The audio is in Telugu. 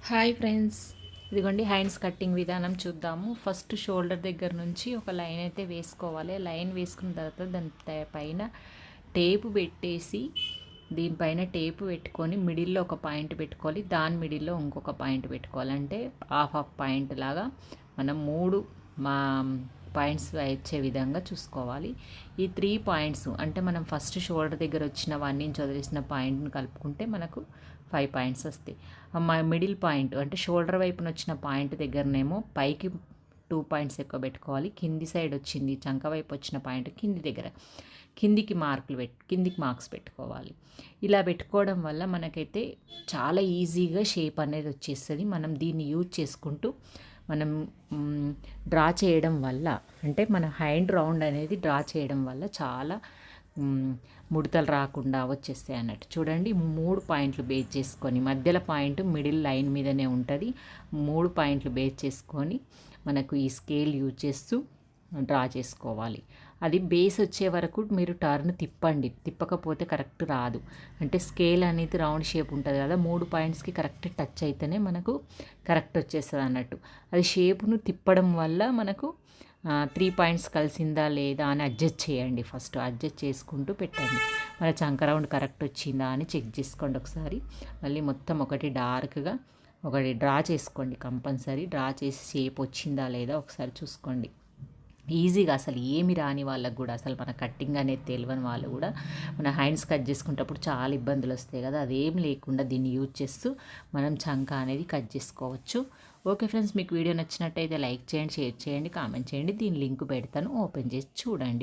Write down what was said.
హాయ్ ఫ్రెండ్స్, ఇదిగోండి హ్యాండ్స్ కట్టింగ్ విధానం చూద్దాము. ఫస్ట్ షోల్డర్ దగ్గర నుంచి ఒక లైన్ అయితే వేసుకోవాలి. లైన్ వేసుకున్న తర్వాత దాని పైన టేపు పెట్టేసి దీనిపైన టేపు పెట్టుకొని మిడిల్లో ఒక పాయింట్ పెట్టుకోవాలి. దాని మిడిల్లో ఇంకొక పాయింట్ పెట్టుకోవాలి. అంటే హాఫ్ పాయింట్ లాగా మనం మా పాయింట్స్ వచ్చే విధంగా చూసుకోవాలి. ఈ 3 పాయింట్స్ అంటే మనం ఫస్ట్ షోల్డర్ దగ్గర వచ్చిన 1 ఇంచ్ వదిలేసిన పాయింట్ని కలుపుకుంటే మనకు 5 పాయింట్స్ వస్తాయి. మిడిల్ పాయింట్ అంటే షోల్డర్ వైపున వచ్చిన పాయింట్ దగ్గరనేమో పైకి 2 పాయింట్స్ ఎక్కువ పెట్టుకోవాలి. కింది సైడ్ వచ్చింది చంక వైపు వచ్చిన పాయింట్ కింది దగ్గర కిందికి మార్క్స్ పెట్టుకోవాలి. ఇలా పెట్టుకోవడం వల్ల మనకైతే చాలా ఈజీగా షేప్ అనేది వచ్చేస్తుంది. మనం దీన్ని యూజ్ చేసుకుంటూ మనం డ్రా చేయడం వల్ల అంటే మన హ్యాండ్ రౌండ్ అనేది డ్రా చేయడం వల్ల చాలా ముడతలు రాకుండా వచ్చేస్తాయి అన్నట్టు. చూడండి, 3 పాయింట్లు బేస్ చేసుకొని మధ్యలో పాయింట్ మిడిల్ లైన్ మీదనే ఉంటుంది. 3 పాయింట్లు బేస్ చేసుకొని మనకు ఈ స్కేల్ యూజ్ చేస్తూ డ్రా చేసుకోవాలి. అది బేస్ వచ్చే వరకు మీరు టర్న్ తిప్పండి. తిప్పకపోతే కరెక్ట్ రాదు. అంటే స్కేల్ అనేది రౌండ్ షేప్ ఉంటుంది కదా, 3 పాయింట్స్కి కరెక్ట్ టచ్ అయితేనే మనకు కరెక్ట్ వచ్చేస్తుంది అన్నట్టు. అది షేప్ను తిప్పడం వల్ల మనకు 3 పాయింట్స్ కలిసిందా లేదా అని అడ్జస్ట్ చేయండి. ఫస్ట్ అడ్జస్ట్ చేసుకుంటూ పెట్టండి. మన చంక రౌండ్ కరెక్ట్ వచ్చిందా అని చెక్ చేసుకోండి ఒకసారి. మళ్ళీ మొత్తం ఒకటి డార్క్గా ఒకటి డ్రా చేసుకోండి. కంపల్సరీ డ్రా చేసి షేప్ వచ్చిందా లేదా ఒకసారి చూసుకోండి. ఈజీగా అసలు ఏమి రాని వాళ్ళకు కూడా, అసలు మన కట్టింగ్ అనేది తెలియని వాళ్ళు కూడా మన హ్యాండ్స్ కట్ చేసుకునేటప్పుడు చాలా ఇబ్బందులు వస్తాయి కదా, అదేం లేకుండా దీన్ని యూజ్ చేస్తూ మనం చంక అనేది కట్ చేసుకోవచ్చు. ఓకే ఫ్రెండ్స్, మీకు వీడియో నచ్చినట్టయితే లైక్ చేయండి, షేర్ చేయండి, కామెంట్ చేయండి. దీని లింక్ పెడతాను, ఓపెన్ చేసి చూడండి.